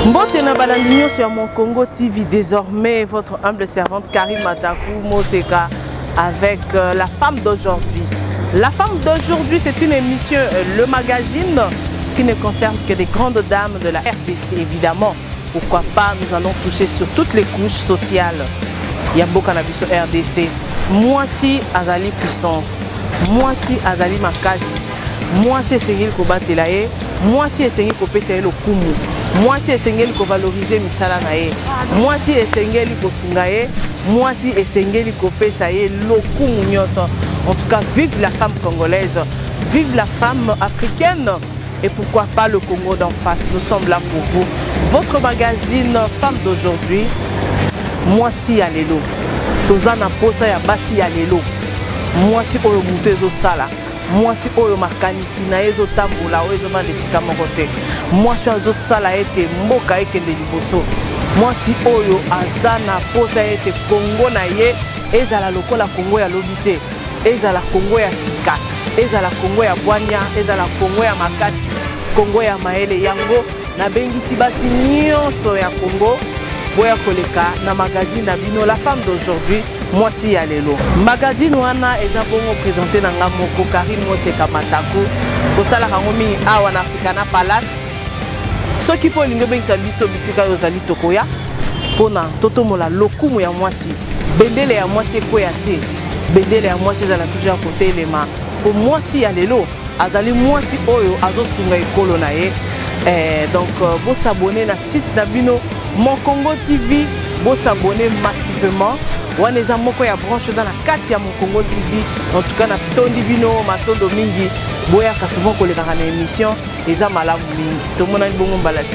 Mbotena balandinyo sur mon Congo TV, désormais votre humble servante Karine Matakou Moseka avec la femme d'aujourd'hui. La femme d'aujourd'hui, c'est une émission, le magazine qui ne concerne que des grandes dames de la RDC, évidemment. Pourquoi pas, nous allons toucher sur toutes les couches sociales. Il y a beaucoup de RDC. Moi si Azali puissance, moi si Azali makasi, moi si Essengeli Kobatelaye, moi si Essengeli Kopesa le kumu, moi si Essengeli Kovaloriser misala nae, moi si Essengeli Kosungaye, moi si Essengeli Kopesa le kumu nyoso. En tout cas, vive la femme congolaise, vive la femme africaine et pourquoi pas le Congo d'en face. Nous sommes là pour vous. Votre magazine Femme d'aujourd'hui, moi si Alelo. Tozana posa ya basi ya lelo. Moi si oyo mutezo sala. Moi si oyo makanisi na ezo tambola oyo mande sika moko te. Moi si azo sala ete mboka ekende liboso. Moi si oyo azana posa ete Congo na ye ezala lokola Congo ya lobite. Ezala Congo ya sika. Ezala Congo ya bwanya, ezala Congo ya makasi, Congo ya maele yango na bengisi basi nyonso ya Congo. Boya koleka na magazine na bino la femme d'aujourd'hui, moi si ya lelo. Magazine wana eza bongo présenté na nga moko Karine Moseka Matakou. Kosala kango mingi awa na Africana Palace. Soki po lingo bengisa biso bisika yo zali tokoya pona toto mola lokumu ya mwasi. Bendele ya mwasi ekoya te. Bendele ya mwasi ezala toujours à côté lema. Pour mwasi ya lelo, azali mwasi oyo azosunga ekolo na ye. Donc, vous s'abonnez à site d'Abino, Mon Congo TV, vous s'abonnez massivement. Vous avez déjà branché dans la 4 ya Mon Congo TV. En tout cas, na Tondi Bino, Matondo Mingi, vous avez souvent collé dans l'émission. Et ça m'a la mingi. Tout le monde a une bonne balade.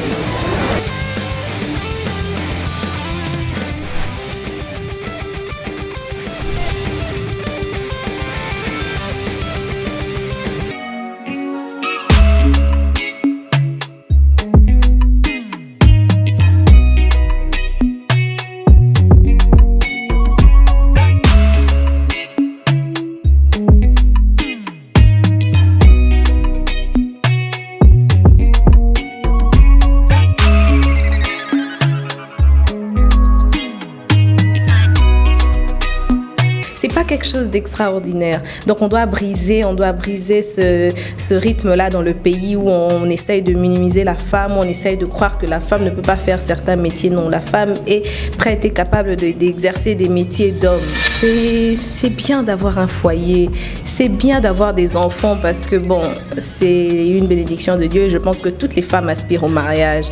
Quelque chose d'extraordinaire. Donc on doit briser ce rythme-là dans le pays où on essaye de minimiser la femme, on essaye de croire que la femme ne peut pas faire certains métiers. Non, la femme est prête et capable d'exercer des métiers d'homme. C'est bien d'avoir un foyer, c'est bien d'avoir des enfants parce que bon, c'est une bénédiction de Dieu et je pense que toutes les femmes aspirent au mariage.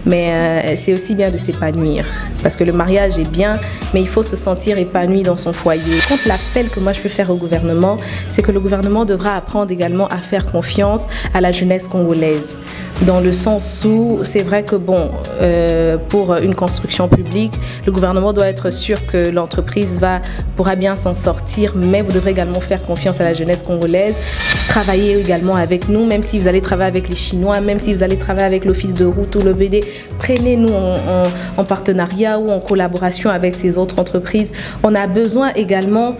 Mais c'est aussi bien de s'épanouir parce que le mariage est bien, mais il faut se sentir épanoui dans son foyer. Quand l'appel que moi je peux faire au gouvernement, c'est que le gouvernement devra apprendre également à faire confiance à la jeunesse congolaise. Dans le sens où c'est vrai que bon, pour une construction publique, le gouvernement doit être sûr que l'entreprise pourra bien s'en sortir, mais vous devrez également faire confiance à la jeunesse congolaise. Travailler également avec nous, même si vous allez travailler avec les Chinois, même si vous allez travailler avec l'Office de route ou l'OVD, prenez-nous en partenariat ou en collaboration avec ces autres entreprises. On a besoin également.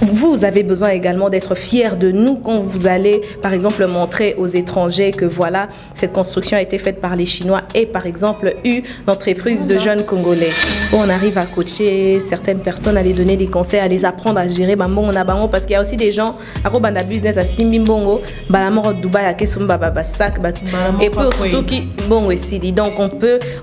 Vous avez besoin également d'être fiers de nous quand vous allez, par exemple, montrer aux étrangers que voilà, cette construction a été faite par les Chinois et, par exemple, une entreprise de jeunes Congolais. On arrive à coacher certaines personnes, à les donner des conseils, à les apprendre à gérer parce qu'il y a aussi des gens à Robanda Business, à Simbimbo, Balamoro Dubaï, à Kesumba Babasak, et puis surtout qui bon aussi. Donc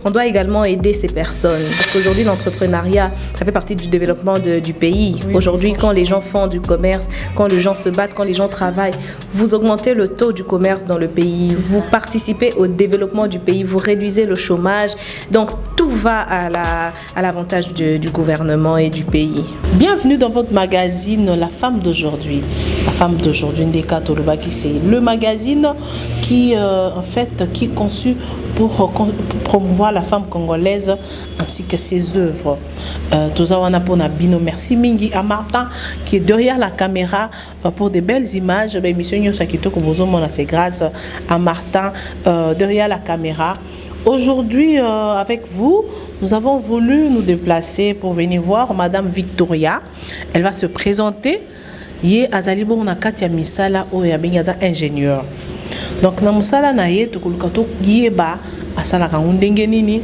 on doit également aider ces personnes parce qu'aujourd'hui l'entrepreneuriat, ça fait partie du développement du pays. Oui, aujourd'hui, quand les gens font du commerce, quand les gens se battent, quand les gens travaillent, vous augmentez le taux du commerce dans le pays, vous participez au développement du pays, vous réduisez le chômage. Donc tout va à l'avantage du gouvernement et du pays. Bienvenue dans votre magazine La Femme d'aujourd'hui. La Femme d'aujourd'hui, Ndeka Tolobaki, c'est le magazine qui en fait qui est conçu pour promouvoir la femme congolaise ainsi que ses œuvres. Bino, merci Mingi à Martin qui est derrière la caméra pour des belles images. C'est grâce à Martin derrière la caméra. Aujourd'hui, avec vous, nous avons voulu nous déplacer pour venir voir Madame Victoria. Elle va se présenter. Yé azalibo na katia misala o ya benyaza ingénieur. Donc na musala na ye to kulukato yeba asalaka ndenge nini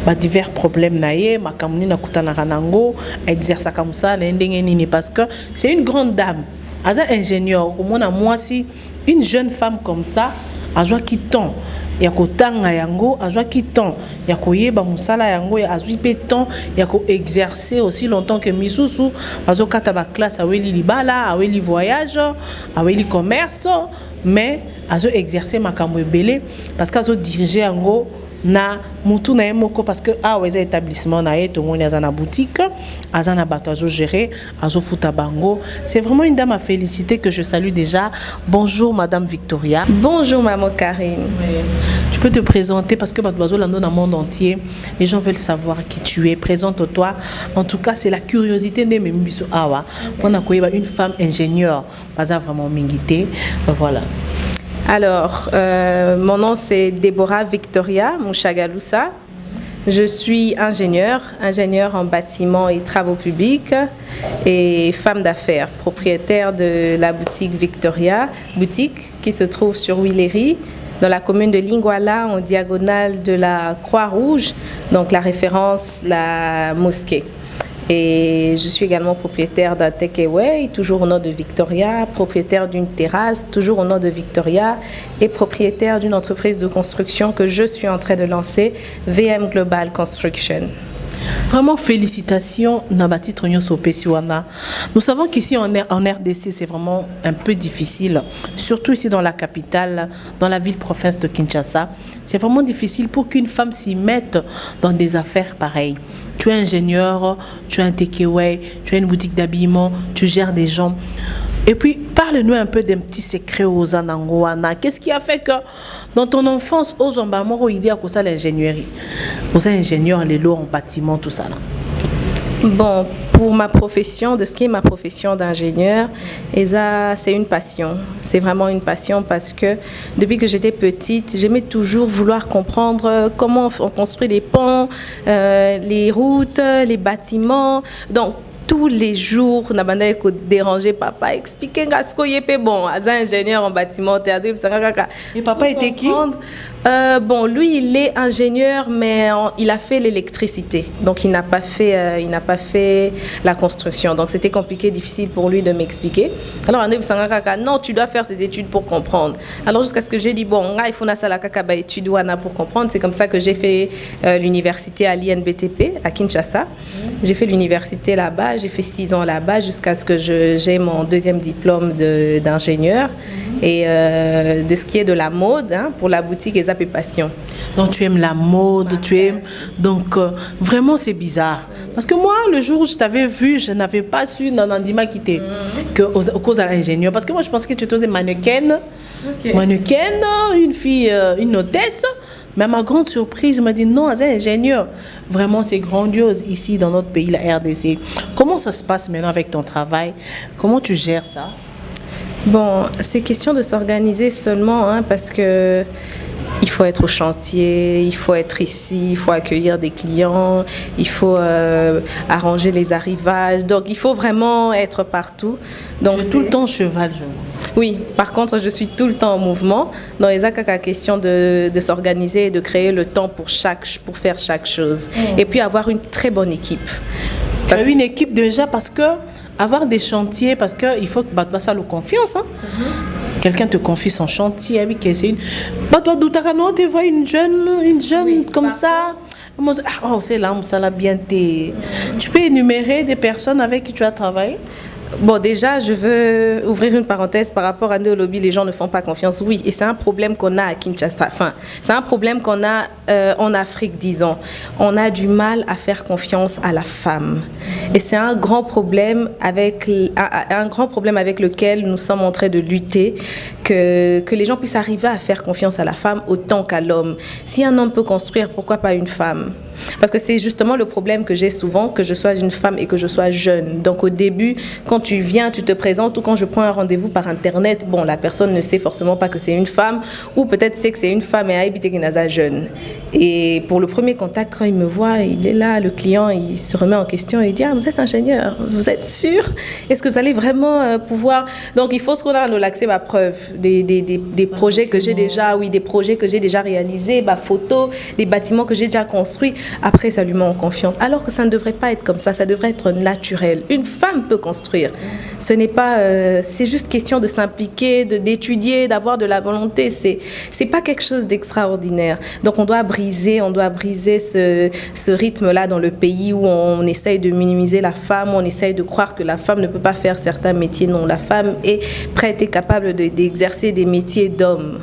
ba divers problèmes na ye makamuni na kutana kanango exercer comme ça ndenge nini parce que c'est une grande dame aza ingénieur au moins moi si une jeune femme comme ça azwa ki temps ya kotanga yango azwa ki temps ya koyeba musala yango ya azwi pe temps ya ko exercer aussi longtemps que misusu azokata ba classe aweli libala aweli voyage aweli commerce mais azo exercer makambo ebele parce que azo diriger yango na mutu na yemoko parce que weza établissement na ye to moni azana boutique azana bato azo gérer azo futa bango. C'est vraiment une dame à féliciter que je salue déjà. Bonjour madame Victoria. Bonjour maman Karine. Oui. Tu peux te présenter parce que bato lando dans le monde entier les gens veulent savoir qui tu es. Présente-toi. En tout cas c'est la curiosité de membiso awa pour koyeba une femme ingénieure baza vraiment mingité. Voilà. Alors, mon nom c'est Déborah Victoria Mouchagaloussa. Je suis ingénieure en bâtiment et travaux publics et femme d'affaires, propriétaire de la boutique Victoria, boutique qui se trouve sur Willery, dans la commune de Linguala, en diagonale de la Croix-Rouge, donc la référence, la mosquée. Et je suis également propriétaire d'un takeaway, toujours au nom de Victoria, propriétaire d'une terrasse, toujours au nom de Victoria, et propriétaire d'une entreprise de construction que je suis en train de lancer, VM Global Construction. Vraiment félicitations Nabati Tronyoso Pesiwana. Nous savons qu'ici en RDC c'est vraiment un peu difficile, surtout ici dans la capitale, dans la ville-province de Kinshasa. C'est vraiment difficile pour qu'une femme s'y mette dans des affaires pareilles. Tu es ingénieur, tu as un takeaway, tu as une boutique d'habillement, tu gères des gens. Et puis, parle-nous un peu d'un petit secret aux Anangoana. Qu'est-ce qui a fait que dans ton enfance, aux Zambamoro, il y a ça l'ingénierie, aux ingénieurs, les lots en bâtiment, tout ça là. Bon, pour ma profession, de ce qui est ma profession d'ingénieur, c'est une passion. C'est vraiment une passion parce que depuis que j'étais petite, j'aimais toujours vouloir comprendre comment on construit les ponts, les routes, les bâtiments. Donc, tous les jours, on a dérangé papa, expliquer ce qu'il y a bon, ingénieur en bâtiment, théâtre. Et papa était qui? Bon, lui, il est ingénieur, mais il a fait l'électricité. Donc, il n'a pas fait la construction. Donc, c'était compliqué, difficile pour lui de m'expliquer. Alors, non, tu dois faire ces études pour comprendre. Alors, jusqu'à ce que j'ai dit, bon, il faut que études pour comprendre. C'est comme ça que j'ai fait l'université à l'INBTP, à Kinshasa. J'ai fait l'université là-bas. J'ai fait 6 ans là-bas jusqu'à ce que j'ai mon deuxième diplôme d'ingénieur. Et de ce qui est de la mode, pour la boutique et Zap et Passion. Donc tu aimes la mode, tu aimes... Donc vraiment c'est bizarre. Parce que moi, le jour où je t'avais vu, je n'avais pas su Nandima quitter au cause de l'ingénieur. Parce que moi je pensais que tu étais mannequin. Okay. Mannequin, une fille, une hôtesse. Mais à ma grande surprise, il m'a dit non, c'est ingénieur. Vraiment, c'est grandiose ici dans notre pays, la RDC. Comment ça se passe maintenant avec ton travail? Comment tu gères ça? Bon, c'est question de s'organiser seulement, parce que il faut être au chantier, il faut être ici, il faut accueillir des clients, il faut arranger les arrivages. Donc, il faut vraiment être partout. Donc, tu es tout le temps cheval, je vois. Oui, par contre, je suis tout le temps en mouvement. Dans les cas, question de s'organiser et de créer le temps pour faire chaque chose. Et puis, avoir une très bonne équipe. Tu as une équipe déjà parce que avoir des chantiers, parce qu'il faut que tu ça le confiance. Quelqu'un te confie son chantier avec c'est une. Tu vois une jeune oui, comme ça. Oh, c'est là, ça l'a bien été. Tu peux énumérer des personnes avec qui tu as travaillé? Bon, déjà, je veux ouvrir une parenthèse par rapport à nos lobbies. Les gens ne font pas confiance. Oui, et c'est un problème qu'on a à Kinshasa. Enfin, c'est un problème qu'on a en Afrique, disons. On a du mal à faire confiance à la femme. Et c'est un grand problème avec lequel nous sommes en train de lutter, que les gens puissent arriver à faire confiance à la femme autant qu'à l'homme. Si un homme peut construire, pourquoi pas une femme ? Parce que c'est justement le problème que j'ai souvent, que je sois une femme et que je sois jeune. Donc au début, quand tu viens, tu te présentes, ou quand je prends un rendez-vous par Internet, bon, la personne ne sait forcément pas que c'est une femme, ou peut-être sait que c'est une femme et a habité Kenaza jeune. Et pour le premier contact, quand il me voit, il est là, le client, il se remet en question, et il dit « Ah, vous êtes ingénieur, vous êtes sûr? Est-ce que vous allez vraiment pouvoir... » Donc il faut ce qu'on a à nous l'accès, ma preuve, des projets que j'ai déjà, oui, des projets que j'ai déjà réalisés, ma photo, des bâtiments que j'ai déjà construits. Après, ça lui met en confiance. Alors que ça ne devrait pas être comme ça devrait être naturel. Une femme peut construire. Ce n'est pas... c'est juste question de s'impliquer, d'étudier, d'avoir de la volonté. C'est pas quelque chose d'extraordinaire. Donc on doit briser ce rythme-là dans le pays où on essaye de minimiser la femme, on essaye de croire que la femme ne peut pas faire certains métiers. Non, la femme est prête et capable d'exercer des métiers d'hommes.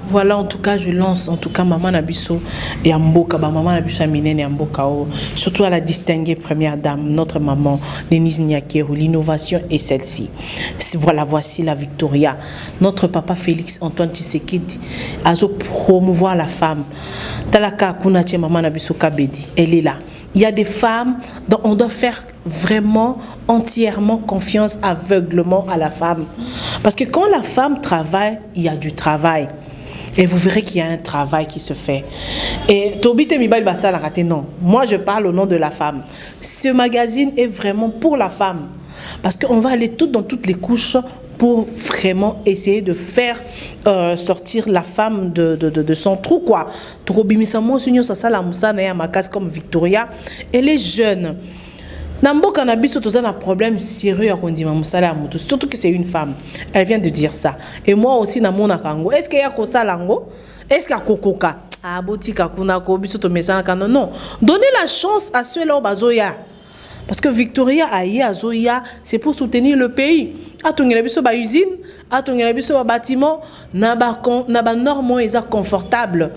Voilà, en tout cas, je lance, en tout cas, Maman Nabiso et Amboka, Maman Nabiso Aminen et Amboka, surtout à la distinguée première dame, notre maman, Denise Nyakero. L'innovation est celle-ci. Voilà, voici la Victoria. Notre papa Félix Antoine Tshisekedi a promouvoir la femme. Talaka Kunache Maman Nabiso Kabedi, elle est là. Il y a des femmes dont on doit faire vraiment entièrement confiance aveuglement à la femme. Parce que quand la femme travaille, il y a du travail. Et vous verrez qu'il y a un travail qui se fait. Et Tobite Mibali Bassala raté, non. Moi, je parle au nom de la femme. Ce magazine est vraiment pour la femme. Parce qu'on va aller dans toutes les couches pour vraiment essayer de faire sortir la femme de son trou, quoi. Comme Victoria, elle est jeune. Namboka na biso toza na problème sérieux à kondima musala ya mutu, surtout que c'est une femme. Elle vient de dire ça. Et moi aussi na mona kango. Est-ce qu'il y a kosala ngo? Est-ce qu'il y a kokoka? Ah botika kuna ko biso to mesana kana non. Donnez la chance à ceux-là au bazoya. Parce que Victoria aye azoya, c'est pour soutenir le pays. Atongela biso ba usine, atongela biso ba bâtiment, na ba normes eza confortable.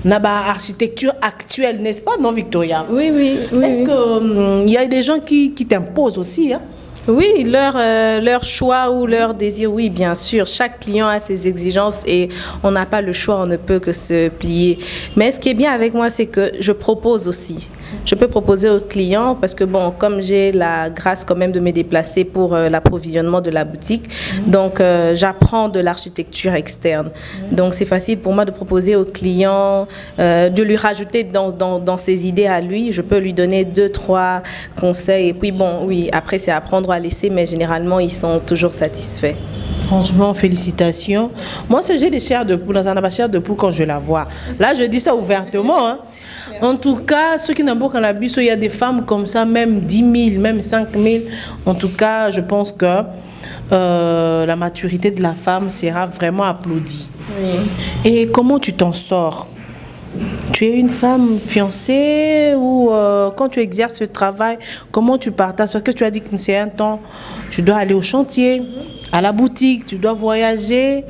Naba architecture actuelle, n'est-ce pas, non, Victoria? Oui, oui. Est-ce qu'il y a des gens qui t'imposent aussi, hein? Oui, leur choix ou leur désir, oui, bien sûr. Chaque client a ses exigences et on n'a pas le choix, on ne peut que se plier. Mais ce qui est bien avec moi, c'est que je propose aussi. Je peux proposer aux clients parce que, bon, comme j'ai la grâce quand même de me déplacer pour l'approvisionnement de la boutique, donc j'apprends de l'architecture externe. Donc c'est facile pour moi de proposer aux clients, de lui rajouter dans ses idées à lui. Je peux lui donner 2-3 conseils et puis, bon, oui, après c'est apprendre à laisser, mais généralement ils sont toujours satisfaits. Franchement, félicitations. Moi, j'ai des chairs de poule, dans un chair de poule quand je la vois. Là, je dis ça ouvertement, hein. En tout cas, ceux qui n'ont pas cannabis, il y a des femmes comme ça, même 10 000, même 5 000. En tout cas, je pense que la maturité de la femme sera vraiment applaudie. Oui. Et comment tu t'en sors? Tu es une femme fiancée ou quand tu exerces ce travail, comment tu partages? Parce que tu as dit que c'est un temps, tu dois aller au chantier, à la boutique, tu dois voyager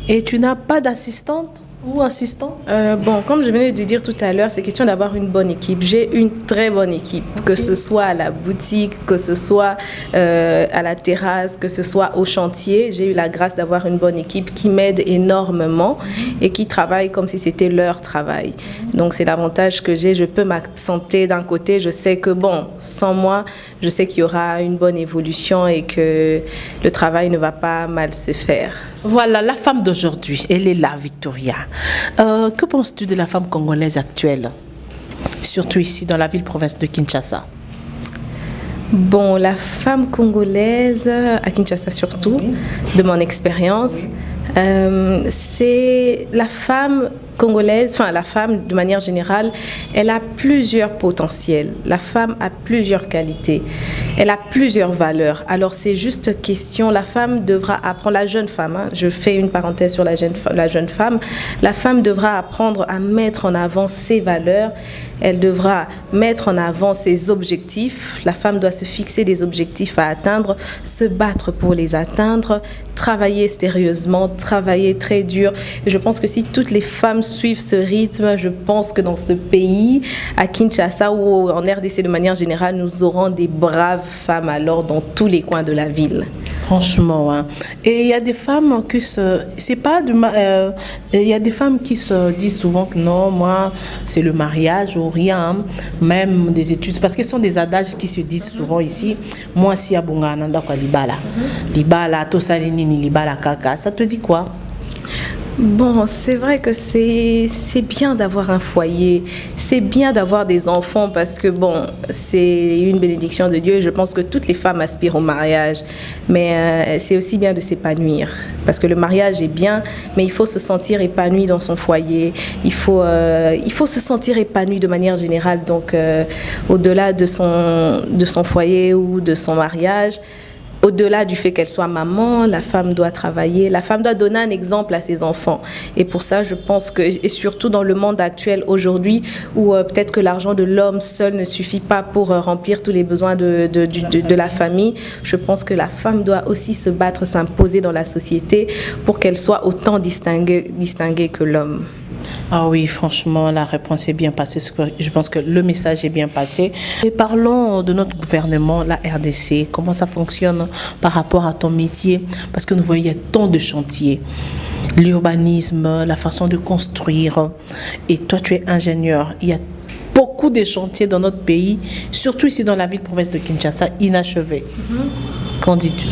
et tu n'as pas d'assistante ou assistant? Bon, comme je venais de dire tout à l'heure, c'est question d'avoir une bonne équipe. J'ai une très bonne équipe, que ce soit à la boutique, que ce soit à la terrasse, que ce soit au chantier. J'ai eu la grâce d'avoir une bonne équipe qui m'aide énormément et qui travaille comme si c'était leur travail. Donc c'est l'avantage que j'ai. Je peux m'absenter d'un côté. Je sais que, bon, sans moi, je sais qu'il y aura une bonne évolution et que le travail ne va pas mal se faire. Voilà, la femme d'aujourd'hui, elle est là, Victoria. Que penses-tu de la femme congolaise actuelle, surtout ici dans la ville-province de Kinshasa? Bon, la femme congolaise, à Kinshasa surtout, de mon expérience, c'est la femme congolaise, enfin la femme de manière générale, elle a plusieurs potentiels. La femme a plusieurs qualités. Elle a plusieurs valeurs. Alors c'est juste question, la femme devra apprendre, la jeune femme, hein, je fais une parenthèse sur la jeune femme, la femme devra apprendre à mettre en avant ses valeurs. Elle devra mettre en avant ses objectifs. La femme doit se fixer des objectifs à atteindre, se battre pour les atteindre, travailler sérieusement, travailler très dur. Et je pense que si toutes les femmes suivre ce rythme, je pense que dans ce pays, à Kinshasa ou en RDC de manière générale, nous aurons des braves femmes alors dans tous les coins de la ville. Franchement, hein. Et il y a des femmes qui il y a des femmes qui se disent souvent que non, moi, c'est le mariage ou rien, hein. Même des études, parce que ce sont des adages qui se disent souvent ici. Moi, si à Bungananda, quoi, libala, libala, tosalinini, libala, kaka, ça te dit quoi? Bon, c'est vrai que c'est bien d'avoir un foyer, c'est bien d'avoir des enfants parce que bon, c'est une bénédiction de Dieu et je pense que toutes les femmes aspirent au mariage. Mais c'est aussi bien de s'épanouir parce que le mariage est bien, mais il faut se sentir épanoui dans son foyer. Il faut se sentir épanoui de manière générale, donc au-delà de son foyer ou de son mariage. Au-delà du fait qu'elle soit maman, la femme doit travailler, la femme doit donner un exemple à ses enfants. Et pour ça, je pense que, et surtout dans le monde actuel aujourd'hui, où peut-être que l'argent de l'homme seul ne suffit pas pour remplir tous les besoins de la famille, je pense que la femme doit aussi se battre, s'imposer dans la société pour qu'elle soit autant distinguée que l'homme. Ah oui, franchement, la réponse est bien passée. Je pense que le message est bien passé. Et parlons de notre gouvernement, la RDC. Comment ça fonctionne par rapport à ton métier? Parce que nous voyons, il y a tant de chantiers. L'urbanisme, la façon de construire. Et toi, tu es ingénieur. Il y a beaucoup de chantiers dans notre pays, surtout ici dans la ville-province de Kinshasa, inachevés. Qu'en dis-tu?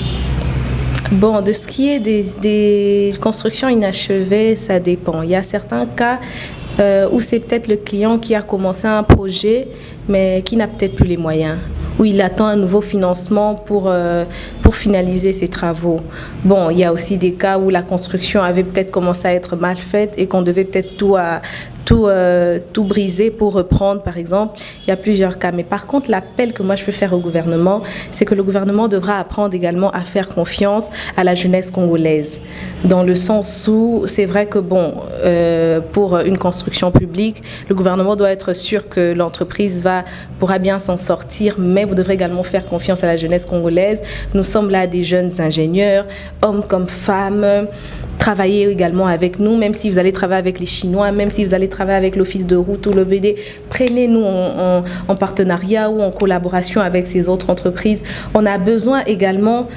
Bon, de ce qui est des constructions inachevées, ça dépend. Il y a certains cas où c'est peut-être le client qui a commencé un projet, mais qui n'a peut-être plus les moyens, où il attend un nouveau financement pour finaliser ses travaux. Bon, il y a aussi des cas où la construction avait peut-être commencé à être mal faite et qu'on devait peut-être tout briser pour reprendre, par exemple. Il y a plusieurs cas. Mais par contre, l'appel que moi je peux faire au gouvernement, c'est que le gouvernement devra apprendre également à faire confiance à la jeunesse congolaise. Dans le sens où c'est vrai que, bon, pour une construction publique, le gouvernement doit être sûr que l'entreprise pourra bien s'en sortir, mais vous devrez également faire confiance à la jeunesse congolaise. Nous sommes là des jeunes ingénieurs, hommes comme femmes. Travaillez également avec nous, même si vous allez travailler avec les Chinois, même si vous allez travailler avec l'Office de route ou l'OVD, prenez-nous en partenariat ou en collaboration avec ces autres entreprises. On a besoin également...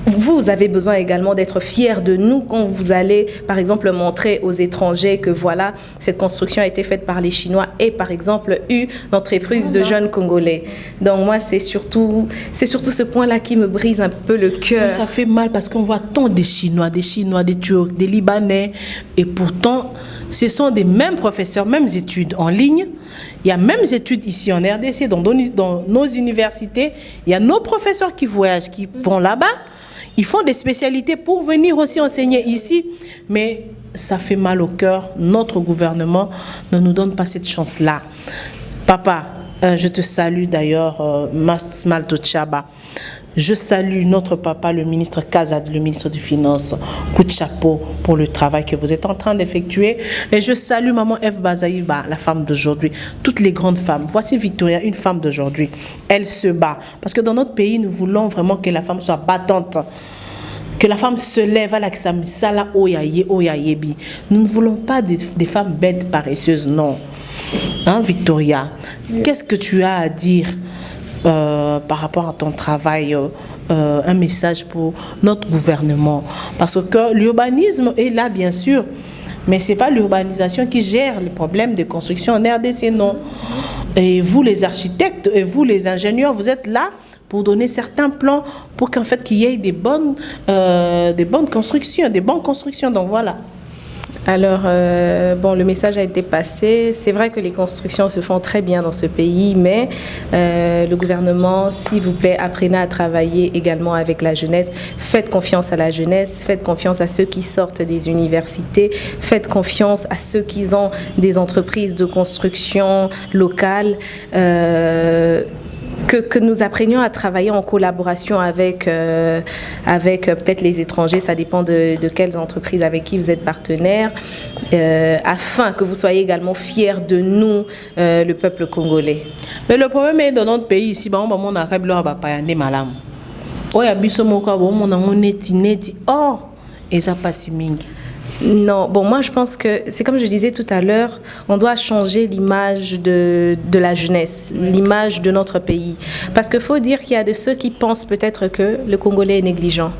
Vous avez besoin également d'être fiers de nous quand vous allez, par exemple, montrer aux étrangers que voilà, cette construction a été faite par les Chinois et, par exemple, une entreprise de jeunes Congolais. Donc moi, c'est surtout ce point-là qui me brise un peu le cœur. Ça fait mal parce qu'on voit tant des Chinois, des Turcs, des Libanais et pourtant, ce sont des mêmes professeurs, mêmes études en ligne. Il y a mêmes études ici en RDC, dans nos universités. Il y a nos professeurs qui voyagent, qui vont là-bas. Ils font des spécialités pour venir aussi enseigner ici, mais ça fait mal au cœur. Notre gouvernement ne nous donne pas cette chance-là. Papa, je te salue d'ailleurs, Malto Tchaba. Je salue notre papa, le ministre Kazad, le ministre des Finances. Coup de chapeau pour le travail que vous êtes en train d'effectuer. Et je salue maman Eve Bazaïba, la femme d'aujourd'hui. Toutes les grandes femmes. Voici Victoria, une femme d'aujourd'hui. Elle se bat. Parce que dans notre pays, nous voulons vraiment que la femme soit battante. Que la femme se lève à l'aksamisala oyaye oyayebi. Nous ne voulons pas des femmes bêtes, paresseuses, non. Hein, Victoria? Qu'est-ce que tu as à dire par rapport à ton travail, un message pour notre gouvernement? Parce que l'urbanisme est là, bien sûr, mais ce n'est pas l'urbanisation qui gère les problèmes de construction en RDC, non. Et vous, les architectes, et vous, les ingénieurs, vous êtes là pour donner certains plans pour qu'en fait, qu'il y ait des bonnes constructions, des bonnes constructions. Donc voilà. Alors, bon, le message a été passé. C'est vrai que les constructions se font très bien dans ce pays, mais le gouvernement, s'il vous plaît, apprenez à travailler également avec la jeunesse. Faites confiance à la jeunesse, faites confiance à ceux qui sortent des universités, faites confiance à ceux qui ont des entreprises de construction locales. Que nous apprenions à travailler en collaboration avec peut-être les étrangers, ça dépend de quelles entreprises avec qui vous êtes partenaires, afin que vous soyez également fiers de nous, le peuple congolais. Mais le problème est dans notre pays ici, on a malam. Oh, ya biso moko on a neti or et ça passe mingi. Non, bon, moi je pense que c'est comme je disais tout à l'heure, on doit changer l'image de la jeunesse, l'image de notre pays. Parce qu'il faut dire qu'il y a de ceux qui pensent peut-être que le Congolais est négligent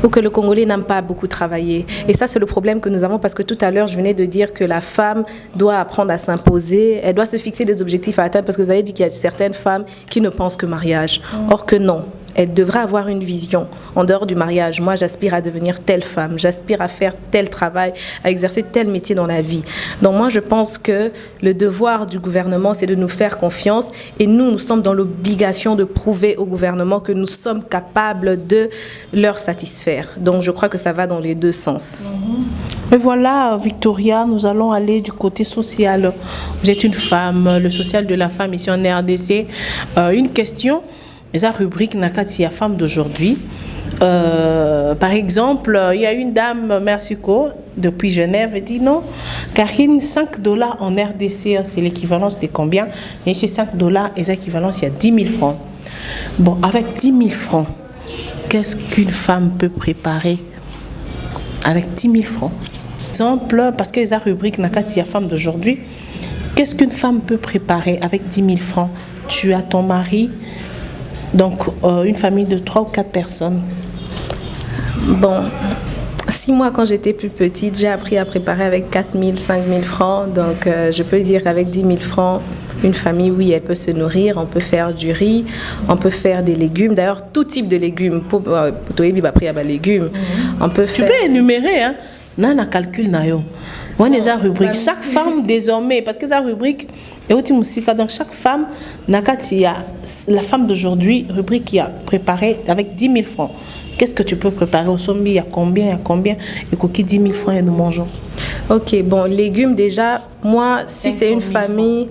ou que le Congolais n'a pas beaucoup travaillé. Et ça, c'est le problème que nous avons parce que tout à l'heure, je venais de dire que la femme doit apprendre à s'imposer, elle doit se fixer des objectifs à atteindre parce que vous avez dit qu'il y a certaines femmes qui ne pensent que mariage. Or que non. Elle devrait avoir une vision en dehors du mariage. Moi, j'aspire à devenir telle femme, j'aspire à faire tel travail, à exercer tel métier dans la vie. Donc moi, je pense que le devoir du gouvernement, c'est de nous faire confiance et nous sommes dans l'obligation de prouver au gouvernement que nous sommes capables de leur satisfaire. Donc je crois que ça va dans les deux sens. Et voilà, Victoria, nous allons aller du côté social. Vous êtes une femme, le social de la femme ici en RDC. Une question. La rubrique Nakati, la femme d'aujourd'hui. Par exemple, il y a une dame, Mercico, depuis Genève, elle dit non, Karine, $5 en RDC, c'est l'équivalence de combien? Et chez $5, les équivalences, il y a 10 000 francs. Bon, avec 10 000 francs, qu'est-ce qu'une femme peut préparer avec 10 000 francs? Par exemple, parce que la rubrique Nakati, la femme d'aujourd'hui, qu'est-ce qu'une femme peut préparer avec 10 000 francs? Tu as ton mari. Donc, une famille de 3 ou 4 personnes. Bon, si moi, quand j'étais plus petite, j'ai appris à préparer avec 4 000, 5 000 francs. Donc, je peux dire qu'avec 10 000 francs, une famille, oui, elle peut se nourrir. On peut faire du riz, on peut faire des légumes. D'ailleurs, tout type de légumes. Pour toi, il y a des légumes. On peut faire... Tu peux énumérer, hein? Non, on calcul, nayo. On a des rubriques. Chaque femme, désormais, parce que ça rubrique, donc chaque femme, la femme d'aujourd'hui, rubrique qui a préparé avec 10 000 francs. Qu'est-ce que tu peux préparer au sommet? Il y a combien? Et coquille 10 000 francs et nous mangeons. Ok, bon, légumes déjà, moi, si c'est une famille,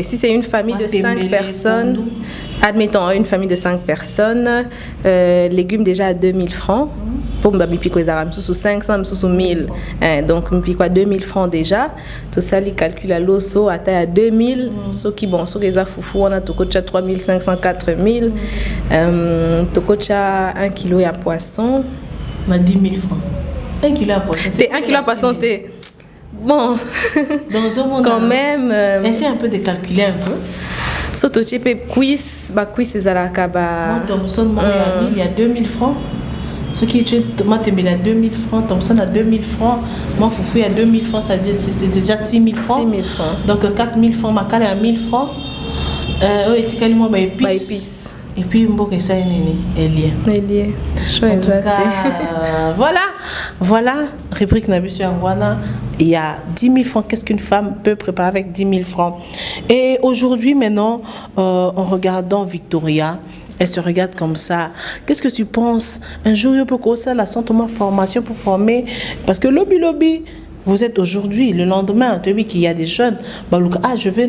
si c'est une famille de 5 personnes, admettons une famille de 5 personnes, légumes déjà à 2 000 francs. Pour me piquer les armes sous 500 sous 1000 donc me piquer 2000 francs déjà tout ça les calcule à l'osso à 2000 ce qui bon ce que ça foufou on a tout coach 3500 4000 tout coach 1 kilo à poisson 10 000 francs 1 kilo à poisson c'est 1 kilo à poisson t'es bon dans un monde quand même essaie un peu de calculer un peu surtout tu peux quiz c'est à la kaba moi Thompson il y a 2000 francs. Ce qui est moi tu à 2000 francs, Thompson à 2000 francs, moi Foufou à 2000 francs, ça dit c'est déjà 6000 francs. 6000 francs. Donc 4000 francs, ma cale à 1000 francs. Et moi épices. Et puis mboka ça est lié. En tout cas, voilà, rubrique Nabusu Angwana. Il y a 10 000 francs. Qu'est-ce qu'une femme peut préparer avec 10 000 francs? Et aujourd'hui, maintenant, en regardant Victoria, elle se regarde comme ça. Qu'est-ce que tu penses? Un jour, il peut commencer la formation pour former. Parce que lobby, vous êtes aujourd'hui, le lendemain, tu vois qu'il y a des jeunes. Je veux,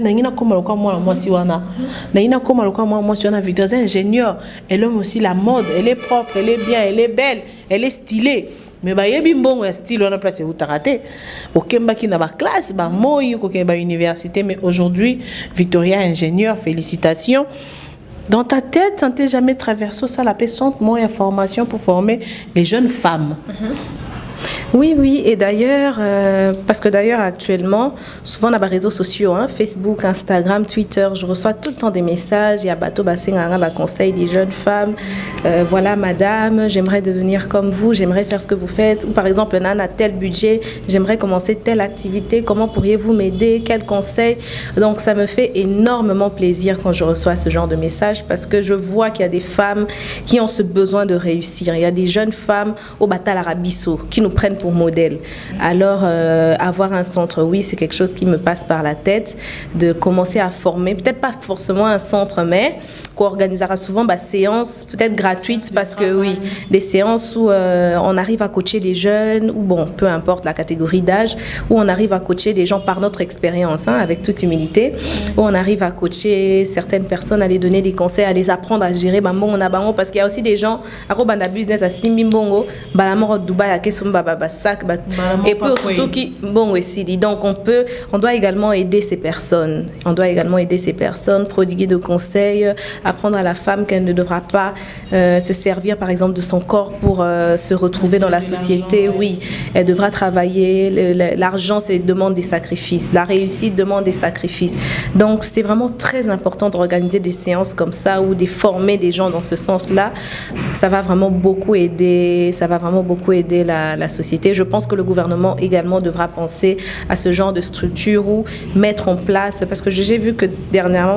moi, Victor, c'est ingénieur. Elle aime aussi la mode. Elle est propre, elle est bien, elle est belle, elle est stylée. Mais il y a un style, on a placé où tu as raté. Aucun qui n'a pas classe, moi, aucun université. Mais aujourd'hui, Victoria, ingénieur, félicitations. Dans ta tête, ça ne t'est jamais traversé ça, la personne, moi, information pour former les jeunes femmes. Oui, et d'ailleurs, parce que d'ailleurs actuellement, souvent on a des réseaux sociaux, Facebook, Instagram, Twitter, je reçois tout le temps des messages, il y a bateau conseil des jeunes femmes, voilà madame, j'aimerais devenir comme vous, j'aimerais faire ce que vous faites, ou par exemple, Nana a tel budget, j'aimerais commencer telle activité, comment pourriez-vous m'aider, quel conseil? Donc ça me fait énormément plaisir quand je reçois ce genre de messages parce que je vois qu'il y a des femmes qui ont ce besoin de réussir, il y a des jeunes femmes au Batal Arabiso qui nous prennent pour modèle. Alors, avoir un centre, oui, c'est quelque chose qui me passe par la tête, de commencer à former, peut-être pas forcément un centre, mais qu'on organisera souvent séances, peut-être gratuites, parce que oui, des séances où on arrive à coacher les jeunes, ou bon, peu importe la catégorie d'âge, où on arrive à coacher les gens par notre expérience, avec toute humilité, où on arrive à coacher certaines personnes, à les donner des conseils, à les apprendre à gérer, parce qu'il y a aussi des gens, à business, à Simbongo, Balamoro Dubaï, à Kesumba, sac et puis surtout qui bon aussi dit. Donc on doit également aider ces personnes. On doit également aider ces personnes, prodiguer de conseils, apprendre à la femme qu'elle ne devra pas se servir par exemple de son corps pour se retrouver dans la société. Oui, elle devra travailler. L'argent, c'est demande des sacrifices. La réussite demande des sacrifices. Donc c'est vraiment très important d'organiser des séances comme ça ou de former des gens dans ce sens-là. Ça va vraiment beaucoup aider. Ça va vraiment beaucoup aider la société. Je pense que le gouvernement également devra penser à ce genre de structure ou mettre en place, parce que j'ai vu que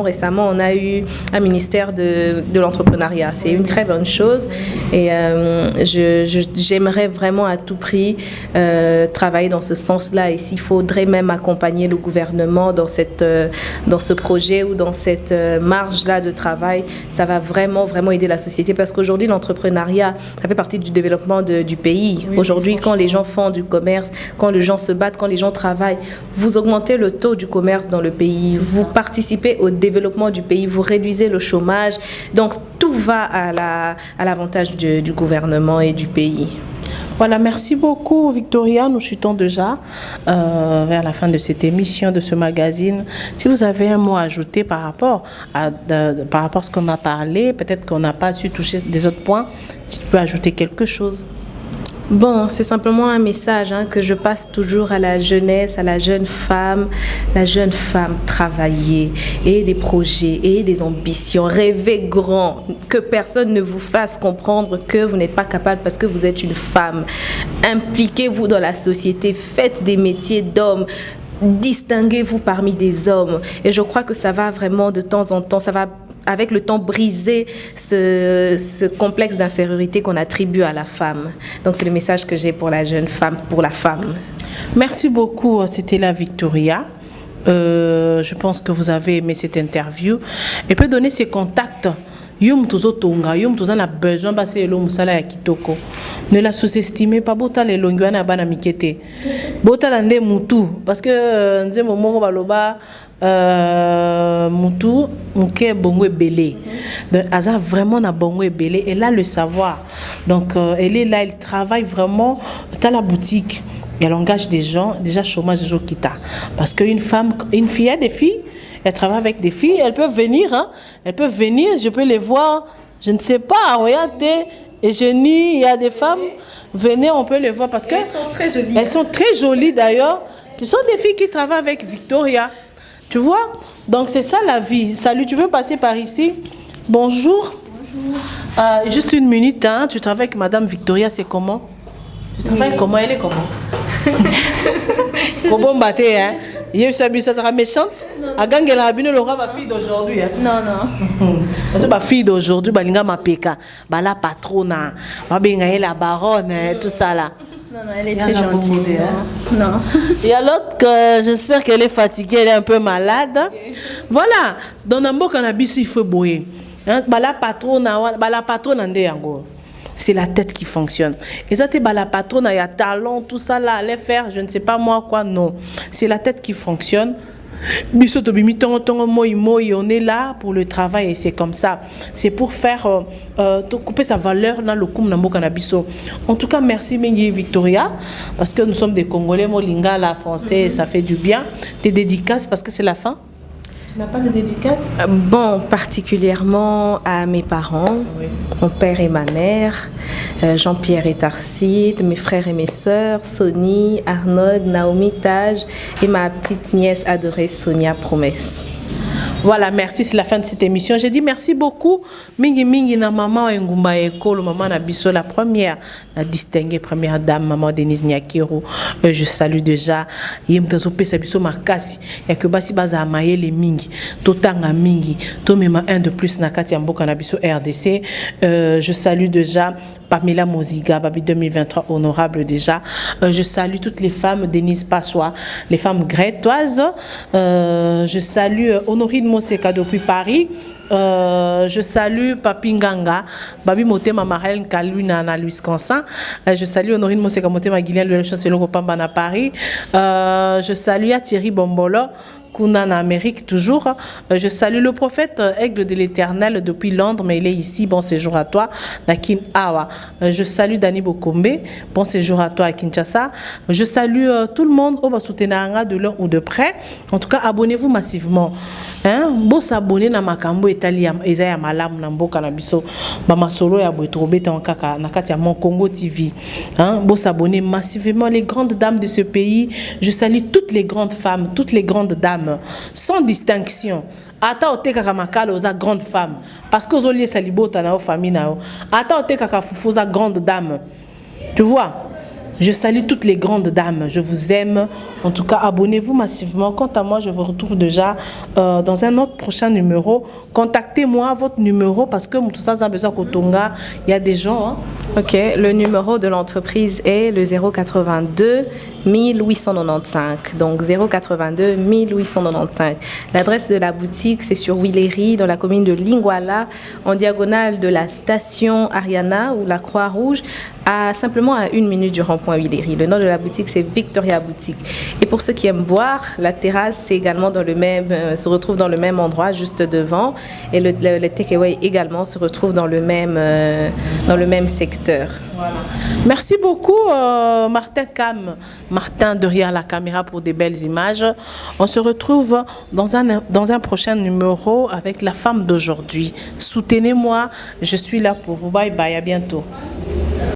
récemment, on a eu un ministère de l'entrepreneuriat. C'est une très bonne chose et j'aimerais vraiment à tout prix travailler dans ce sens-là, et s'il faudrait même accompagner le gouvernement dans ce projet ou dans cette marge-là de travail, ça va vraiment aider la société, parce qu'aujourd'hui l'entrepreneuriat, ça fait partie du développement du pays. Oui, aujourd'hui, quand les gens font du commerce, quand les gens se battent, quand les gens travaillent, vous augmentez le taux du commerce dans le pays, vous participez au développement du pays, vous réduisez le chômage, donc tout va à l'avantage du gouvernement et du pays. Voilà, merci beaucoup Victoria. Nous chutons déjà vers la fin de cette émission, de ce magazine. Si vous avez un mot à ajouter par rapport à ce qu'on a parlé, peut-être qu'on n'a pas su toucher des autres points, si tu peux ajouter quelque chose. Bon, c'est simplement un message que je passe toujours à la jeunesse, à la jeune femme. La jeune femme, travaillez, ayez des projets, ayez des ambitions, rêvez grand, que personne ne vous fasse comprendre que vous n'êtes pas capable parce que vous êtes une femme. Impliquez-vous dans la société, faites des métiers d'hommes. Distinguez-vous parmi des hommes. Et je crois que ça va vraiment de temps en temps, ça va avec le temps briser ce complexe d'infériorité qu'on attribue à la femme. Donc c'est le message que j'ai pour la jeune femme, pour la femme. Merci beaucoup, c'était la Victoria. Je pense que vous avez aimé cette interview. Et peut donner ses contacts. Yum tuzo tonga, yum tuzo na besoin base elo musala ya kitoko. Ne la sous-estimez pas, bota le longwa na bana mikete. Bota la nde mutu, parce que nze momoko baloba mutu muke bongo belé. Donc aza vraiment na bongo belé, elle a le savoir. Donc elle est là, elle travaille vraiment dans la boutique. Elle engage des gens, déjà chômage de kita. Parce qu'une femme, une fille a des filles. Elle travaille avec des filles, elles peuvent venir, elles peuvent venir, je peux les voir, je ne sais pas, regardez, et il y a des femmes, venez, on peut les voir parce que elles sont très jolies d'ailleurs. Ce sont des filles qui travaillent avec Victoria, tu vois, donc c'est ça la vie. Salut, tu veux passer par ici? Bonjour. Bonjour. Juste une minute, tu travailles avec Madame Victoria, c'est comment? Tu travailles comment? Elle est comment? Comment battre, Il ça sera méchante. A gagné la bine l'aura ma fille d'aujourd'hui. Non. Ma fille d'aujourd'hui, balinga ma peka, la patrona, benga la baronne, tout ça là. Non, elle est très gentille. Non. Il y a l'autre que j'espère qu'elle est fatiguée, elle est un peu malade. Okay. Voilà. Dans Nambo cannabis il faut boyer. La patrona, la patrona ndeyango. C'est la tête qui fonctionne. Et ça, la patronne, il y a talent, tout ça là, aller faire, je ne sais pas moi quoi, non. C'est la tête qui fonctionne. On est là pour le travail et c'est comme ça. C'est pour faire couper sa valeur dans le coup de cannabis. En tout cas, merci Mingi Victoria, parce que nous sommes des Congolais, Molinga, la français, ça fait du bien. Tes dédicaces, parce que c'est la fin. Tu n'as pas de dédicace? Bon, particulièrement à mes parents, oui. Mon père et ma mère, Jean-Pierre et Tarcide, mes frères et mes sœurs, Sony, Arnaud, Naomi, Taj et ma petite nièce adorée Sonia Promesse. Voilà, merci, c'est la fin de cette émission. J'ai dit merci beaucoup. Mingi na maman Ngumba Ekolo, maman Nabiso, la première, la distinguée première dame, maman Denise Nyakiro. Je salue déjà. Yemtazope Sabiso Makasi. Yakobasi Baza Mayele Mingi. Totanga Mingi. Tomema 1 de plus Nakati Amboka Nabiso RDC. Je salue déjà Pamela Moziga, Babi 2023, honorable déjà. Je salue toutes les femmes, Denise Passois, les femmes grétoises. Je salue Honorine Moseka depuis Paris. Je salue Papi Nganga, Babi Motema Marel Kaluna na Wisconsin. Je salue Honorine Moseka Motema Guilin, le chancelier Pamba na Paris. Je salue Thierry Bombolo. Kuna en Amérique toujours. Je salue le prophète Aigle de l'Éternel depuis Londres, mais il est ici. Bon séjour à toi, Nakin Awa. Je salue Dani Bokombe. Bon séjour à toi à Kinshasa. Je salue tout le monde au Basutenanga de loin ou de près. En tout cas, abonnez-vous massivement. Bon s'abonner na makambo etali ezaya malamu na mboka na biso ba masolo ya boetrobeta en kaka na kati ya Mon Congo TV. Bon s'abonner massivement les grandes dames de ce pays. Je salue toutes les grandes femmes, toutes les grandes dames sans distinction. Ata ote kaka makala oza grande femme parce que ozoli salibota na famille na. Ata ote kaka fufu oza grande dame. Tu vois? Je salue toutes les grandes dames, je vous aime. En tout cas, abonnez-vous massivement. Quant à moi, je vous retrouve déjà dans un autre prochain numéro. Contactez-moi votre numéro parce que tout ça, ça a besoin Kotonga. Il y a des gens. Ok, le numéro de l'entreprise est le 082 1895. Donc 082 1895. L'adresse de la boutique, c'est sur Willery, dans la commune de Lingwala, en diagonale de la station Ariana ou la Croix-Rouge, simplement à 1 minute du rond-point Willery. Le nom de la boutique, c'est Victoria Boutique. Et pour ceux qui aiment boire, la terrasse c'est également se retrouve dans le même endroit, juste devant. Et le takeaway également se retrouve dans le même secteur. Voilà. Merci beaucoup Martin Cam, Martin derrière la caméra pour des belles images. On se retrouve dans un prochain numéro avec la femme d'aujourd'hui. Soutenez-moi, je suis là pour vous. Bye bye, à bientôt.